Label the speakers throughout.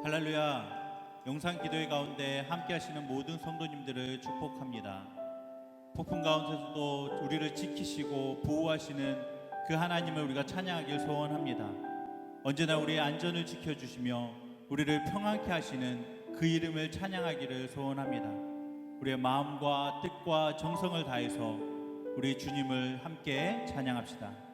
Speaker 1: 할렐루야. 영상 기도회 가운데 함께 하시는 모든 성도님들을 축복합니다. 폭풍 가운데서도 우리를 지키시고 보호하시는 그 하나님을 우리가 찬양하길 소원합니다. 언제나 우리의 안전을 지켜주시며 우리를 평안케 하시는 그 이름을 찬양하기를 소원합니다. 우리의 마음과 뜻과 정성을 다해서 우리 주님을 함께 찬양합시다.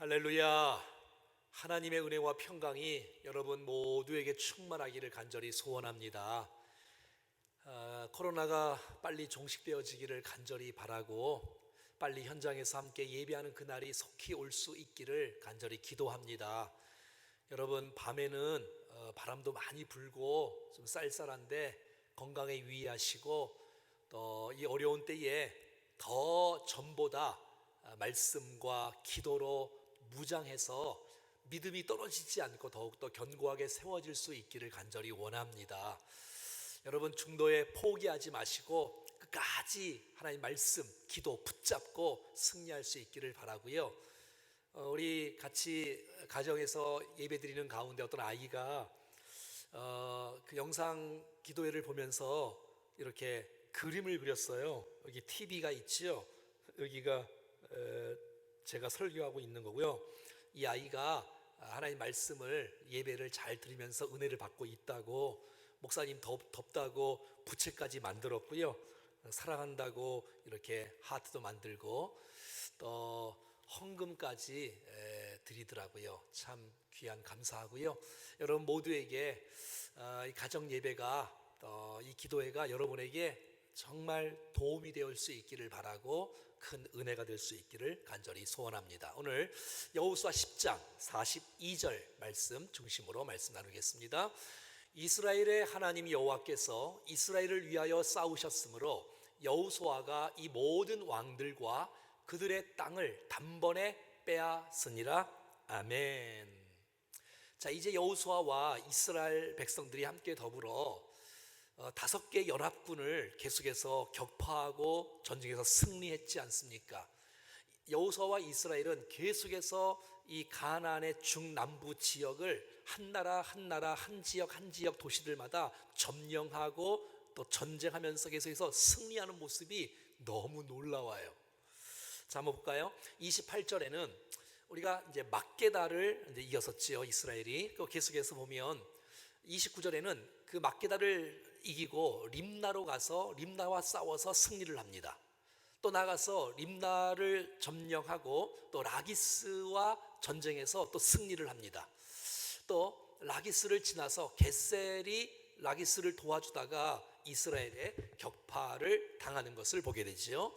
Speaker 2: 할렐루야. 하나님의 은혜와 평강이 여러분 모두에게 충만하기를 간절히 소원합니다. 코로나가 빨리 종식되어지기를 간절히 바라고 빨리 현장에서 함께 예배하는 그날이 속히 올 수 있기를 간절히 기도합니다. 여러분, 밤에는 바람도 많이 불고 좀 쌀쌀한데 건강에 유의하시고 또 이 어려운 때에 더 전보다 말씀과 기도로 무장해서 믿음이 떨어지지 않고 더욱더 견고하게 세워질 수 있기를 간절히 원합니다. 여러분, 중도에 포기하지 마시고 끝까지 하나님 말씀, 기도 붙잡고 승리할 수 있기를 바라고요. 우리 같이 가정에서 예배드리는 가운데 어떤 아이가 그 영상 기도회를 보면서 이렇게 그림을 그렸어요. 여기 TV가 있지요. 여기가 제가 설교하고 있는 거고요. 이 아이가 하나님 말씀을 예배를 잘 들으면서 은혜를 받고 있다고, 목사님 덥다고 부채까지 만들었고요. 사랑한다고 이렇게 하트도 만들고 또 헌금까지 드리더라고요. 참 귀한 감사하고요. 여러분 모두에게 이 가정 예배가 이 기도회가 여러분에게 정말 도움이 되올 수 있기를 바라고 큰 은혜가 될 수 있기를 간절히 소원합니다. 오늘 여호수아 10장 42절 말씀 중심으로 말씀 나누겠습니다. 이스라엘의 하나님 여호와께서 이스라엘을 위하여 싸우셨으므로 여호수아가 이 모든 왕들과 그들의 땅을 단번에 빼앗으니라. 아멘. 자, 이제 여호수아와 이스라엘 백성들이 함께 더불어 5개 연합군을 계속해서 격파하고 전쟁에서 승리했지 않습니까? 여호수아와 이스라엘은 계속해서 이 가나안의 중남부 지역을 한 나라 한 나라 한 지역 한 지역 도시들마다 점령하고 또 전쟁하면서 계속해서 승리하는 모습이 너무 놀라워요. 자, 한번 볼까요? 28절에는 우리가 이제 막게다를 이제 이겼었지요, 이스라엘이. 그 계속해서 보면 29절에는 그 막게다를 이기고 림나로 가서 림나와 싸워서 승리를 합니다. 또 나가서 림나를 점령하고 또 라기스와 전쟁에서 또 승리를 합니다. 또 라기스를 지나서 게셀이 라기스를 도와주다가 이스라엘의 격파를 당하는 것을 보게 되지요.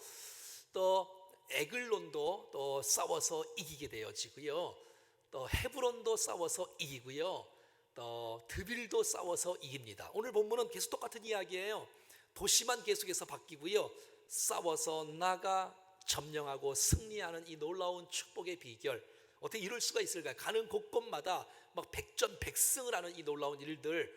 Speaker 2: 또 에글론도 또 싸워서 이기게 되어지고요. 또 헤브론도 싸워서 이기고요. 또 드빌도 싸워서 이깁니다. 오늘 본문은 계속 똑같은 이야기예요. 도시만 계속해서 바뀌고요. 싸워서 나가 점령하고 승리하는 이 놀라운 축복의 비결, 어떻게 이룰 수가 있을까요? 가는 곳곳마다 막 백전백승을 하는 이 놀라운 일들,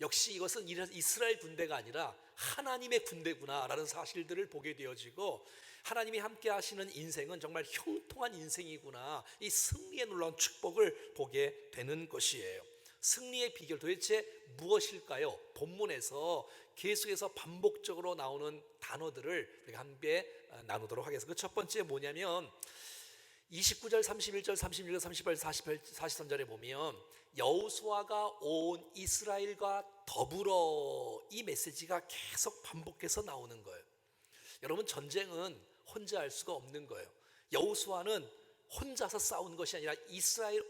Speaker 2: 역시 이것은 이스라엘 군대가 아니라 하나님의 군대구나라는 사실들을 보게 되어지고, 하나님이 함께 하시는 인생은 정말 형통한 인생이구나, 이 승리의 놀라운 축복을 보게 되는 것이에요. 승리의 비결 도대체 무엇일까요? 본문에서 계속해서 반복적으로 나오는 단어들을 우리가 함께 나누도록 하겠습니다. 그 첫 번째 뭐냐면 29절, 31절, 36절, 38절, 48, 43절에 보면 여호수아가 온 이스라엘과 더불어, 이 메시지가 계속 반복해서 나오는 거예요. 여러분, 전쟁은 혼자 할 수가 없는 거예요. 여호수아는 혼자서 싸운 것이 아니라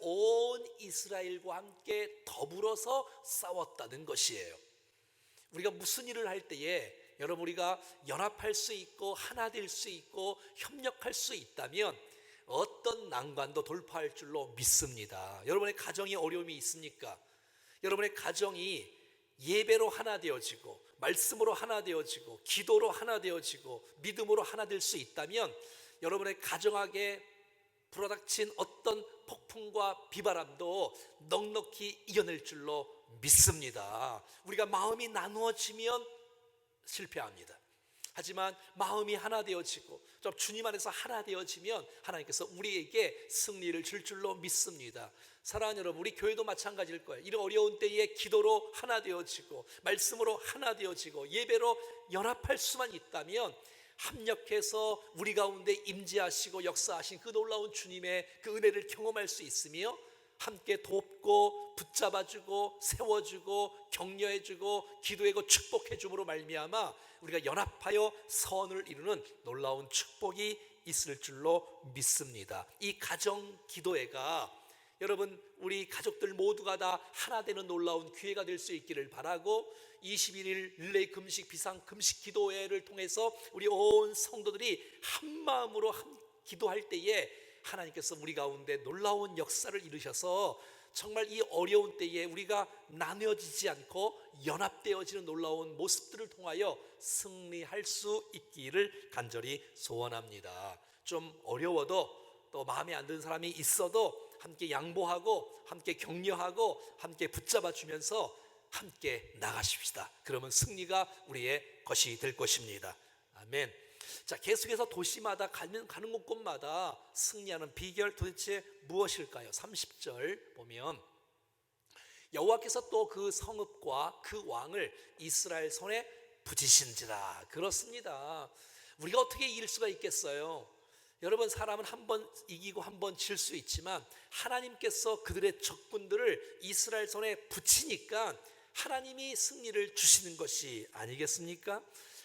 Speaker 2: 온 이스라엘과 함께 더불어서 싸웠다는 것이에요. 우리가 무슨 일을 할 때에 여러분, 우리가 연합할 수 있고 하나 될 수 있고 협력할 수 있다면 어떤 난관도 돌파할 줄로 믿습니다. 여러분의 가정이 어려움이 있습니까? 여러분의 가정이 예배로 하나 되어지고 말씀으로 하나 되어지고 기도로 하나 되어지고 믿음으로 하나 될 수 있다면 여러분의 가정에게 불어닥친 어떤 폭풍과 비바람도 넉넉히 이겨낼 줄로 믿습니다. 우리가 마음이 나누어지면 실패합니다. 하지만 마음이 하나 되어지고 좀 주님 안에서 하나 되어지면 하나님께서 우리에게 승리를 줄 줄로 믿습니다. 사랑하는 여러분, 우리 교회도 마찬가지일 거예요. 이런 어려운 때에 기도로 하나 되어지고 말씀으로 하나 되어지고 예배로 연합할 수만 있다면 합력해서 우리 가운데 임재하시고 역사하신 그 놀라운 주님의 그 은혜를 경험할 수 있으며 함께 돕고 붙잡아주고 세워주고 격려해주고 기도하고 축복해줌으로 말미암아 우리가 연합하여 선을 이루는 놀라운 축복이 있을 줄로 믿습니다. 이 가정 기도회가 여러분, 우리 가족들 모두가 다 하나 되는 놀라운 기회가 될 수 있기를 바라고 21일 릴레이 금식 비상 금식 기도회를 통해서 우리 온 성도들이 한 마음으로 기도할 때에 하나님께서 우리 가운데 놀라운 역사를 이루셔서 정말 이 어려운 때에 우리가 나뉘어지지 않고 연합되어지는 놀라운 모습들을 통하여 승리할 수 있기를 간절히 소원합니다. 좀 어려워도 또 마음에 안 드는 사람이 있어도 함께 양보하고 함께 격려하고 함께 붙잡아 주면서 함께 나가십시다. 그러면 승리가 우리의 것이 될 것입니다. 아멘. 자, 계속해서 도시마다 가는 곳곳마다 승리하는 비결 도대체 무엇일까요? 30절 보면 여호와께서 또 그 성읍과 그 왕을 이스라엘 손에 붙이신지라. 그렇습니다. 우리가 어떻게 이길 수가 있겠어요? 여러분, 사람은 한 번 이기고 한 번 질 수 있지만 하나님께서 그들의 적군들을 이스라엘 손에 붙이니까 하나님이 승리를 주시는 것이 아니겠습니까?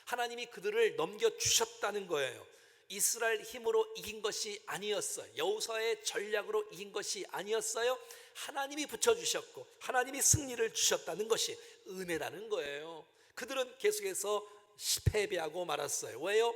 Speaker 2: 하나님이 그들을 넘겨주셨다는 거예요. 이스라엘 힘으로 이긴 것이 아니었어요. 여호수아의 전략으로 이긴 것이 아니었어요. 하나님이 붙여주셨고 하나님이 승리를 주셨다는 것이 은혜라는 거예요. 그들은 계속해서 패배하고 말았어요. 왜요?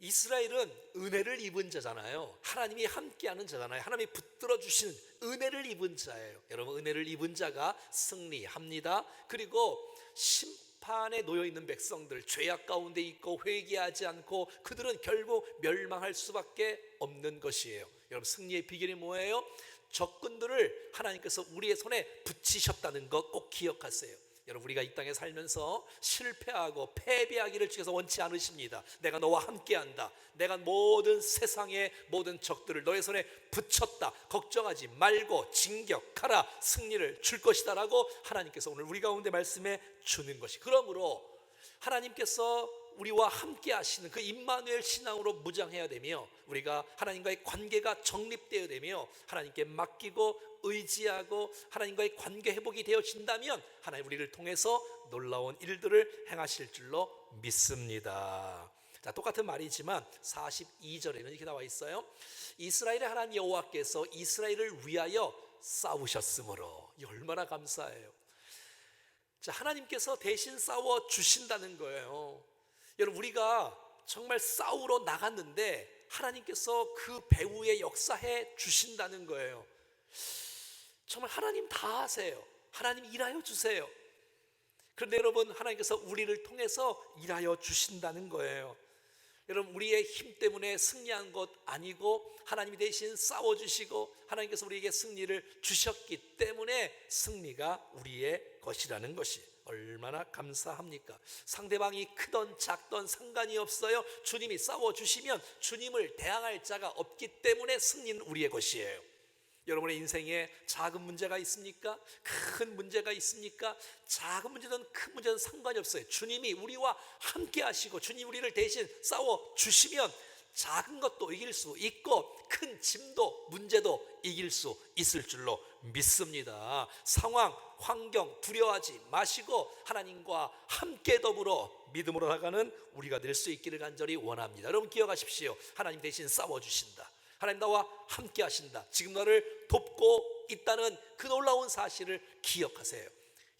Speaker 2: 이스라엘은 은혜를 입은 자잖아요. 하나님이 함께하는 자잖아요. 하나님이 붙들어 주시는 은혜를 입은 자예요. 여러분, 은혜를 입은 자가 승리합니다. 그리고 심판에 놓여 있는 백성들, 죄악 가운데 있고 회개하지 않고 그들은 결국 멸망할 수밖에 없는 것이에요. 여러분, 승리의 비결이 뭐예요? 적군들을 하나님께서 우리의 손에 붙이셨다는 것 꼭 기억하세요. 여러분, 우리가 이 땅에 살면서 실패하고 패배하기를 주께서 원치 않으십니다. 내가 너와 함께한다. 내가 모든 세상의 모든 적들을 너의 손에 붙였다. 걱정하지 말고 진격하라. 승리를 줄 것이다 라고 하나님께서 오늘 우리 가운데 말씀해 주는 것이, 그러므로 하나님께서 우리와 함께 하시는 그 임마누엘 신앙으로 무장해야 되며, 우리가 하나님과의 관계가 정립되어야 되며, 하나님께 맡기고 의지하고 하나님과의 관계 회복이 되어진다면 하나님 우리를 통해서 놀라운 일들을 행하실 줄로 믿습니다. 자, 똑같은 말이지만 42절에는 이렇게 나와 있어요. 이스라엘의 하나님 여호와께서 이스라엘을 위하여 싸우셨으므로. 이 얼마나 감사해요. 자, 하나님께서 대신 싸워 주신다는 거예요. 여러분, 우리가 정말 싸우러 나갔는데 하나님께서 그 배후에 역사해 주신다는 거예요. 정말 하나님 다 하세요. 하나님 일하여 주세요. 그런데 여러분, 하나님께서 우리를 통해서 일하여 주신다는 거예요. 여러분, 우리의 힘 때문에 승리한 것 아니고 하나님이 대신 싸워주시고 하나님께서 우리에게 승리를 주셨기 때문에 승리가 우리의 것이라는 것이 얼마나 감사합니까? 상대방이 크던 작던 상관이 없어요. 주님이 싸워주시면 주님을 대항할 자가 없기 때문에 승리는 우리의 것이에요. 여러분의 인생에 작은 문제가 있습니까? 큰 문제가 있습니까? 작은 문제든 큰 문제든 상관이 없어요. 주님이 우리와 함께 하시고 주님이 우리를 대신 싸워주시면 작은 것도 이길 수 있고 큰 짐도 문제도 이길 수 있을 줄로 믿습니다. 상황, 환경 두려워하지 마시고 하나님과 함께 더불어 믿음으로 나가는 우리가 될 수 있기를 간절히 원합니다. 여러분, 기억하십시오. 하나님 대신 싸워주신다. 하나님 나와 함께 하신다. 지금 너를 돕고 있다는 그 놀라운 사실을 기억하세요.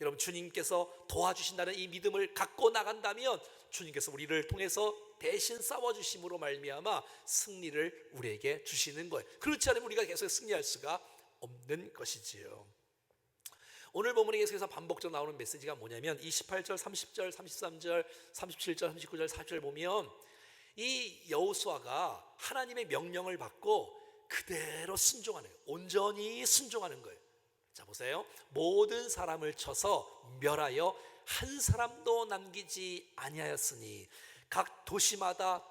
Speaker 2: 여러분, 주님께서 도와주신다는 이 믿음을 갖고 나간다면 주님께서 우리를 통해서 대신 싸워주심으로 말미암아 승리를 우리에게 주시는 거예요. 그렇지 않으면 우리가 계속 승리할 수가 없는 것이지요. 오늘 본문에 계속해서 반복적으로 나오는 메시지가 뭐냐면 28절, 30절, 33절, 37절, 39절, 40절 보면 이 여호수아가 하나님의 명령을 받고 그대로 순종하는 거예요. 온전히 순종하는 거예요. 자, 보세요. 모든 사람을 쳐서 멸하여 한 사람도 남기지 아니하였으니 각 도시마다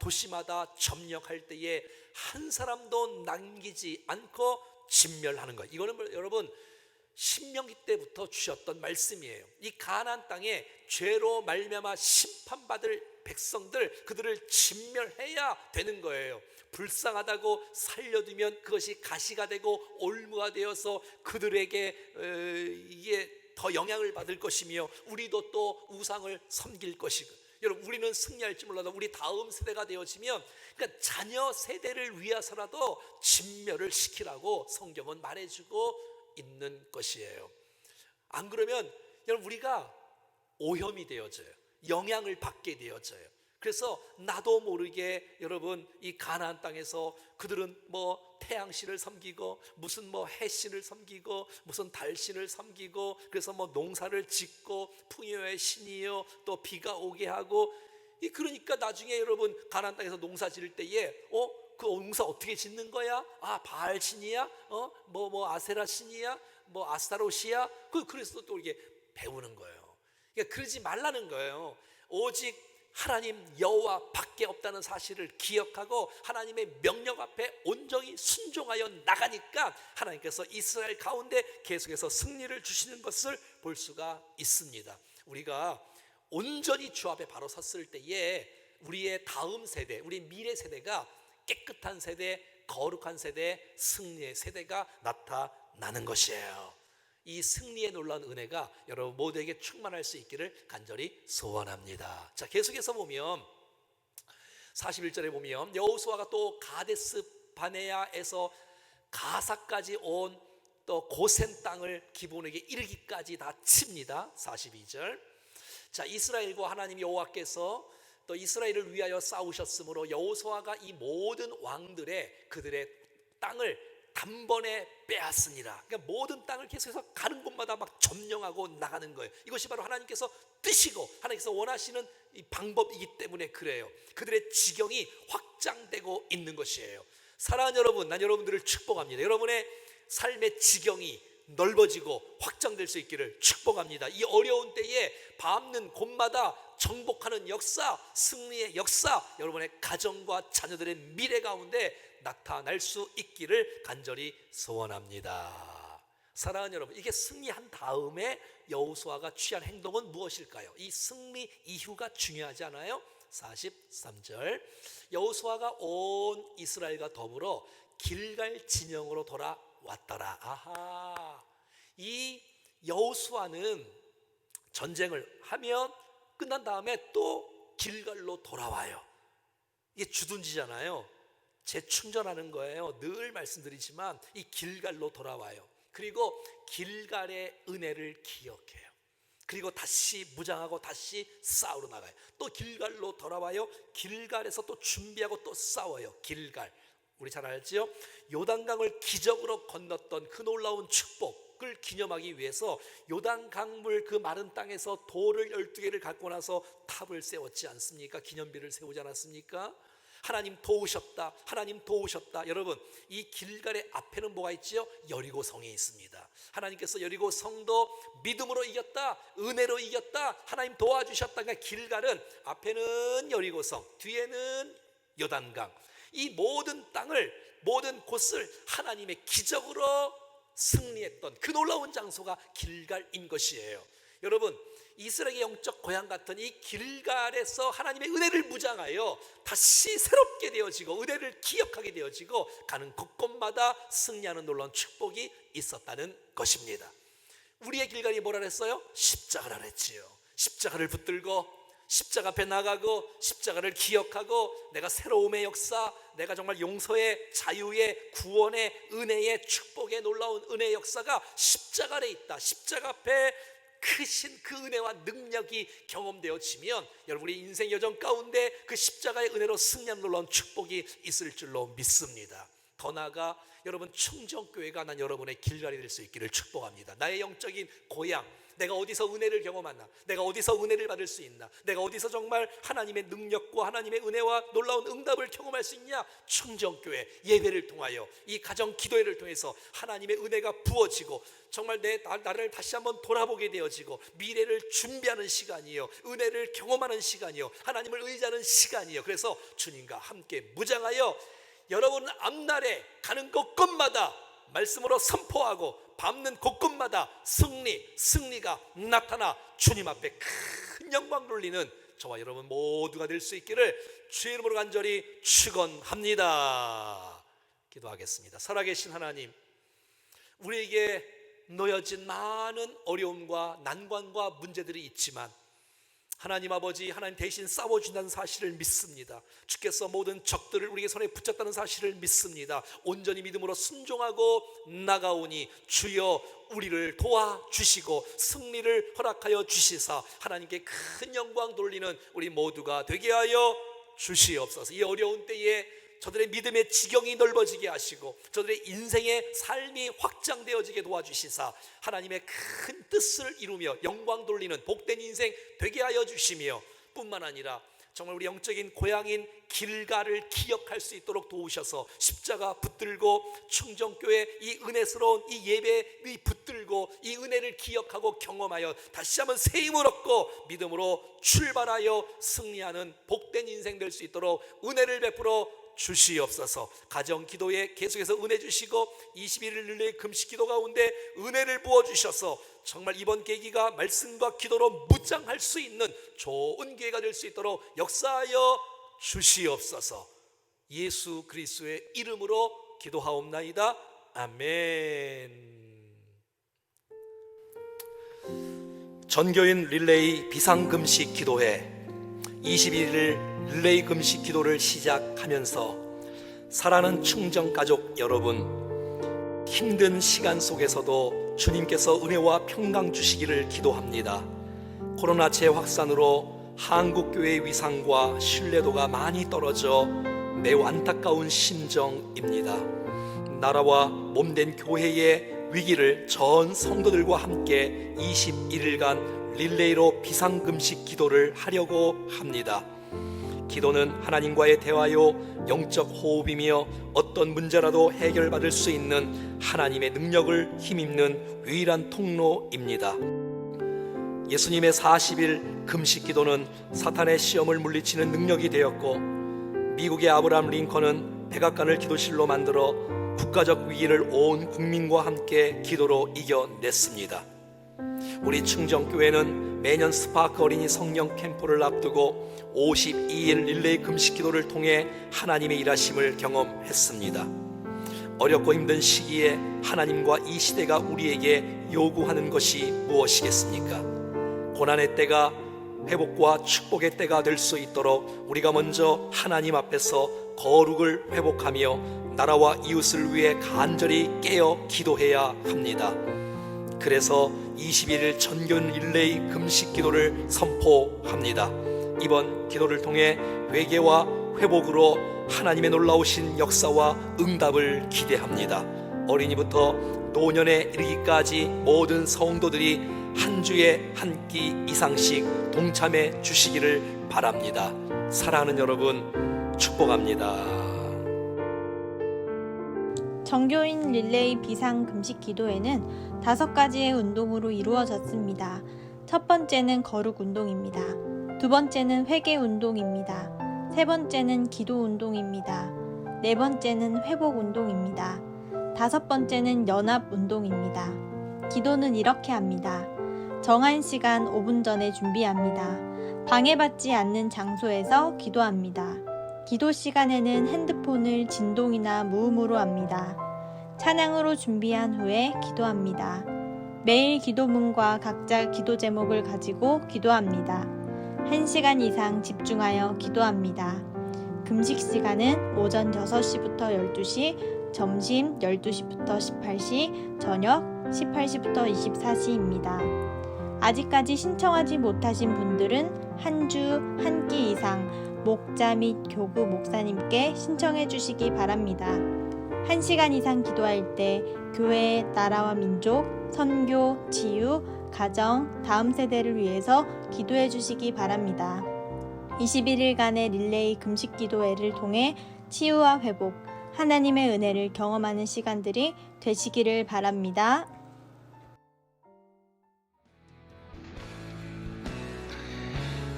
Speaker 2: 점령할 때에 한 사람도 남기지 않고 진멸하는 거예요. 이거는 여러분 신명기 때부터 주셨던 말씀이에요. 이 가나안 땅에 죄로 말미암아 심판받을 백성들, 그들을 진멸해야 되는 거예요. 불쌍하다고 살려두면 그것이 가시가 되고 올무가 되어서 그들에게 이게 더 영향을 받을 것이며 우리도 또 우상을 섬길 것이고, 여러분, 우리는 승리할지 몰라도 우리 다음 세대가 되어지면, 그러니까 자녀 세대를 위해서라도 진멸을 시키라고 성경은 말해주고 있는 것이에요. 안 그러면 여러분 우리가 오염이 되어져요. 영향을 받게 되어져요. 그래서 나도 모르게 여러분 이 가나안 땅에서 그들은 뭐 태양신을 섬기고 무슨 뭐 해신을 섬기고 무슨 달신을 섬기고 그래서 뭐 농사를 짓고 풍요의 신이요 또 비가 오게 하고, 그러니까 나중에 여러분 가나안 땅에서 농사 지을 때에 그 농사 어떻게 짓는 거야? 아, 바알 신이야? 뭐 아세라 신이야? 뭐 아스타롯이야? 그래서 또 이게 배우는 거예요. 그러니까 그러지 말라는 거예요. 오직 하나님 여호와 밖에 없다는 사실을 기억하고 하나님의 명령 앞에 온전히 순종하여 나가니까 하나님께서 이스라엘 가운데 계속해서 승리를 주시는 것을 볼 수가 있습니다. 우리가 온전히 주 앞에 바로 섰을 때에 우리의 다음 세대, 우리 미래 세대가 깨끗한 세대, 거룩한 세대, 승리의 세대가 나타나는 것이에요. 이 승리의 놀라운 은혜가 여러분 모두에게 충만할 수 있기를 간절히 소원합니다. 자, 계속해서 보면 41절에 보면 여호수아가 또 가데스 바네아에서 가사까지 온 또 고센 땅을 기브온에게 이르기까지 다 칩니다. 42절. 자, 이스라엘과 하나님 여호와께서 또 이스라엘을 위하여 싸우셨으므로 여호수아가 이 모든 왕들의 그들의 땅을 단번에 빼앗으니라. 그러니까 모든 땅을 계속해서 가는 곳마다 막 점령하고 나가는 거예요. 이것이 바로 하나님께서 뜻이고 하나님께서 원하시는 이 방법이기 때문에 그래요. 그들의 지경이 확장되고 있는 것이에요. 사랑하는 여러분, 난 여러분들을 축복합니다. 여러분의 삶의 지경이 넓어지고 확장될 수 있기를 축복합니다. 이 어려운 때에 밟는 곳마다 정복하는 역사, 승리의 역사, 여러분의 가정과 자녀들의 미래 가운데 나타날 수 있기를 간절히 소원합니다. 사랑하는 여러분, 이게 승리한 다음에 여호수아가 취한 행동은 무엇일까요? 이 승리 이후가 중요하지 않아요? 43절. 여호수아가 온 이스라엘과 더불어 길갈 진영으로 돌아왔더라. 아하, 이 여호수아는 전쟁을 하면 끝난 다음에 또 길갈로 돌아와요. 이게 주둔지잖아요. 재충전하는 거예요. 늘 말씀드리지만 이 길갈로 돌아와요. 그리고 길갈의 은혜를 기억해요. 그리고 다시 무장하고 다시 싸우러 나가요. 또 길갈로 돌아와요. 길갈에서 또 준비하고 또 싸워요. 길갈, 우리 잘 알지요? 요단강을 기적으로 건넜던 그 놀라운 축복을 기념하기 위해서 요단 강물 그 마른 땅에서 돌을 12개를 갖고 나서 탑을 세웠지 않습니까? 기념비를 세우지 않았습니까? 하나님 도우셨다, 하나님 도우셨다. 여러분, 이 길갈의 앞에는 뭐가 있지요? 여리고성이 있습니다. 하나님께서 여리고성도 믿음으로 이겼다, 은혜로 이겼다, 하나님 도와주셨다. 그러니까 길갈은 앞에는 여리고성, 뒤에는 요단강, 이 모든 땅을, 모든 곳을 하나님의 기적으로 승리했던 그 놀라운 장소가 길갈인 것이에요. 여러분, 이스라엘의 영적 고향 같은 이 길갈에서 하나님의 은혜를 무장하여 다시 새롭게 되어지고 은혜를 기억하게 되어지고 가는 곳곳마다 승리하는 놀라운 축복이 있었다는 것입니다. 우리의 길갈이 뭐라 그랬어요? 십자가라 그랬지요. 십자가를 붙들고 십자가 앞에 나가고 십자가를 기억하고 내가 새로움의 역사, 내가 정말 용서의, 자유의, 구원의, 은혜의, 축복의 놀라운 은혜의 역사가 십자가 아래 있다. 십자가 앞에 크신 그 은혜와 능력이 경험되어지면 여러분의 인생 여정 가운데 그 십자가의 은혜로 승리하는 놀라운 축복이 있을 줄로 믿습니다. 더 나아가 여러분, 충정교회가 난 여러분의 길갈이 될 수 있기를 축복합니다. 나의 영적인 고향, 내가 어디서 은혜를 경험하나, 내가 어디서 은혜를 받을 수 있나, 내가 어디서 정말 하나님의 능력과 하나님의 은혜와 놀라운 응답을 경험할 수 있냐. 충정교회 예배를 통하여, 이 가정 기도회를 통해서 하나님의 은혜가 부어지고 정말 나를 다시 한번 돌아보게 되어지고 미래를 준비하는 시간이요, 은혜를 경험하는 시간이요, 하나님을 의지하는 시간이요. 그래서 주님과 함께 무장하여 여러분 앞날에 가는 곳곳마다 말씀으로 선포하고 밟는 곳곳마다 승리가 나타나 주님 앞에 큰 영광 돌리는 저와 여러분 모두가 될 수 있기를 주의 이름으로 간절히 축원합니다. 기도하겠습니다. 살아계신 하나님, 우리에게 놓여진 많은 어려움과 난관과 문제들이 있지만 하나님 아버지, 하나님 대신 싸워준다는 사실을 믿습니다. 주께서 모든 적들을 우리의 손에 붙잡다는 사실을 믿습니다. 온전히 믿음으로 순종하고 나가오니 주여 우리를 도와주시고 승리를 허락하여 주시사 하나님께 큰 영광 돌리는 우리 모두가 되게 하여 주시옵소서. 이 어려운 때에 저들의 믿음의 지경이 넓어지게 하시고 저들의 인생의 삶이 확장되어지게 도와주시사 하나님의 큰 뜻을 이루며 영광 돌리는 복된 인생 되게 하여 주시며 뿐만 아니라 정말 우리 영적인 고향인 길가를 기억할 수 있도록 도우셔서 십자가 붙들고 충정교회 이 은혜스러운 이 예배 이 붙들고 이 은혜를 기억하고 경험하여 다시 한번 새 힘을 얻고 믿음으로 출발하여 승리하는 복된 인생 될 수 있도록 은혜를 베풀어 주시옵소서. 가정 기도에 계속해서 은혜 주시고 21일 릴레이 금식 기도 가운데 은혜를 부어주셔서 정말 이번 계기가 말씀과 기도로 무장할 수 있는 좋은 기회가 될 수 있도록 역사하여 주시옵소서. 예수 그리스도의 이름으로 기도하옵나이다. 아멘. 전교인 릴레이 비상금식 기도회 21일 릴레이 금식 기도를 시작하면서 사랑하는 충정가족 여러분, 힘든 시간 속에서도 주님께서 은혜와 평강 주시기를 기도합니다. 코로나 재확산으로 한국교회의 위상과 신뢰도가 많이 떨어져 매우 안타까운 심정입니다. 나라와 몸된 교회의 위기를 전 성도들과 함께 21일간 릴레이로 비상금식 기도를 하려고 합니다. 기도는 하나님과의 대화요 영적 호흡이며 어떤 문제라도 해결받을 수 있는 하나님의 능력을 힘입는 유일한 통로입니다. 예수님의 40일 금식 기도는 사탄의 시험을 물리치는 능력이 되었고, 미국의 아브라함 링컨은 백악관을 기도실로 만들어 국가적 위기를 온 국민과 함께 기도로 이겨냈습니다. 우리 충정교회는 매년 스파크 어린이 성령 캠프를 앞두고 52일 릴레이 금식 기도를 통해 하나님의 일하심을 경험했습니다. 어렵고 힘든 시기에 하나님과 이 시대가 우리에게 요구하는 것이 무엇이겠습니까? 고난의 때가 회복과 축복의 때가 될 수 있도록 우리가 먼저 하나님 앞에서 거룩을 회복하며 나라와 이웃을 위해 간절히 깨어 기도해야 합니다. 그래서 21일 전교인 릴레이 금식 기도를 선포합니다. 이번 기도를 통해 회개와 회복으로 하나님의 놀라우신 역사와 응답을 기대합니다. 어린이부터 노년에 이르기까지 모든 성도들이 한 주에 한 끼 이상씩 동참해 주시기를 바랍니다. 사랑하는 여러분, 축복합니다.
Speaker 3: 정교인 릴레이 비상 금식 기도회는 5가지의 운동으로 이루어졌습니다. 첫 번째는 거룩 운동입니다. 두 번째는 회개 운동입니다. 세 번째는 기도 운동입니다. 네 번째는 회복 운동입니다. 다섯 번째는 연합 운동입니다. 기도는 이렇게 합니다. 정한 시간 5분 전에 준비합니다. 방해받지 않는 장소에서 기도합니다. 기도 시간에는 핸드폰을 진동이나 무음으로 합니다. 찬양으로 준비한 후에 기도합니다. 매일 기도문과 각자 기도 제목을 가지고 기도합니다. 1시간 이상 집중하여 기도합니다. 금식 시간은 오전 6시부터 12시, 점심 12시부터 18시, 저녁 18시부터 24시입니다. 아직까지 신청하지 못하신 분들은 한 주 한 끼 이상 목자 및 교구 목사님께 신청해 주시기 바랍니다. 1시간 이상 기도할 때 교회, 나라와 민족, 선교, 치유, 가정, 다음 세대를 위해서 기도해 주시기 바랍니다. 21일간의 릴레이 금식 기도회를 통해 치유와 회복, 하나님의 은혜를 경험하는 시간들이 되시기를 바랍니다.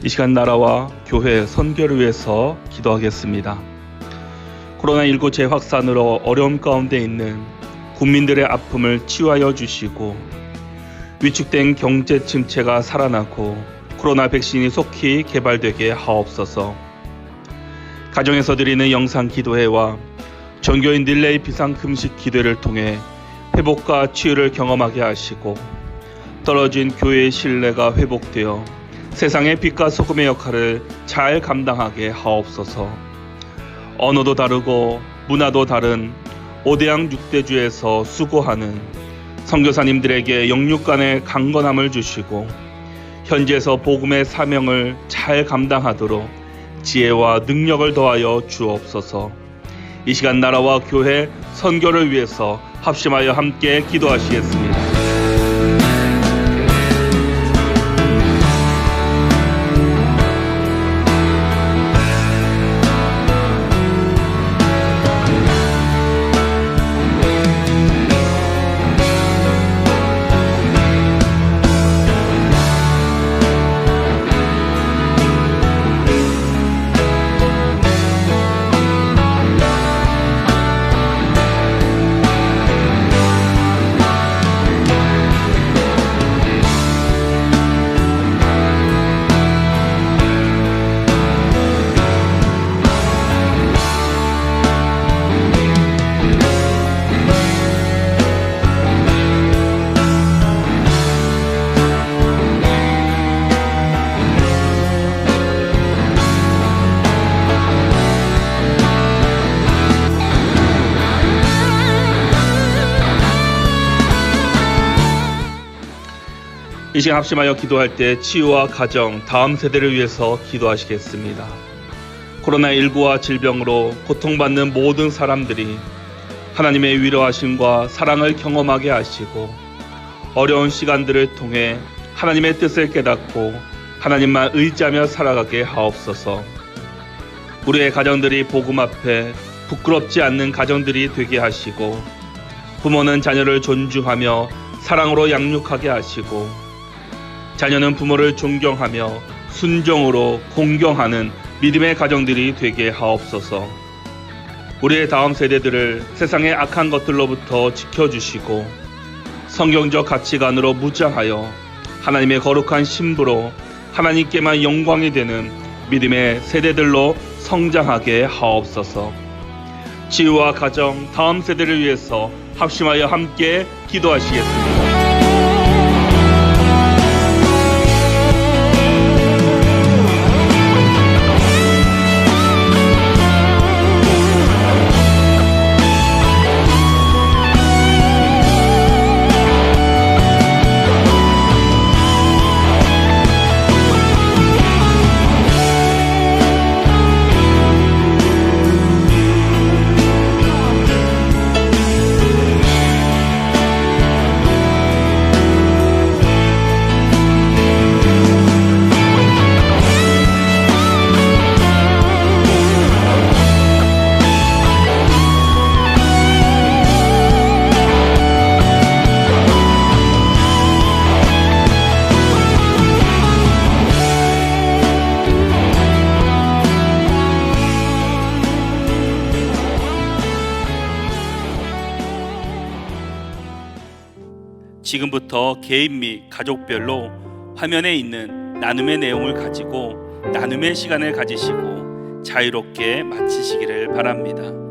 Speaker 4: 이 시간 나라와 교회 선교를 위해서 기도하겠습니다. 코로나19 재확산으로 어려움 가운데 있는 국민들의 아픔을 치유하여 주시고, 위축된 경제 침체가 살아나고 코로나 백신이 속히 개발되게 하옵소서. 가정에서 드리는 영상 기도회와 전교인 릴레이 비상 금식 기도를 통해 회복과 치유를 경험하게 하시고, 떨어진 교회의 신뢰가 회복되어 세상의 빛과 소금의 역할을 잘 감당하게 하옵소서. 언어도 다르고 문화도 다른 5대양 6대주에서 수고하는 선교사님들에게 영육 간의 강건함을 주시고, 현지에서 복음의 사명을 잘 감당하도록 지혜와 능력을 더하여 주옵소서. 이 시간 나라와 교회 선교를 위해서 합심하여 함께 기도하시겠습니다. 이 시간 합심하여 기도할 때 치유와 가정, 다음 세대를 위해서 기도하시겠습니다. 코로나19와 질병으로 고통받는 모든 사람들이 하나님의 위로하심과 사랑을 경험하게 하시고 어려운 시간들을 통해 하나님의 뜻을 깨닫고 하나님만 의지하며 살아가게 하옵소서. 우리의 가정들이 복음 앞에 부끄럽지 않는 가정들이 되게 하시고 부모는 자녀를 존중하며 사랑으로 양육하게 하시고 자녀는 부모를 존경하며 순종으로 공경하는 믿음의 가정들이 되게 하옵소서. 우리의 다음 세대들을 세상의 악한 것들로부터 지켜주시고 성경적 가치관으로 무장하여 하나님의 거룩한 신부로 하나님께만 영광이 되는 믿음의 세대들로 성장하게 하옵소서. 치유와 가정, 다음 세대를 위해서 합심하여 함께 기도하시겠습니다.
Speaker 5: 지금부터 개인 및 가족별로 화면에 있는 나눔의 내용을 가지고 나눔의 시간을 가지시고 자유롭게 마치시기를 바랍니다.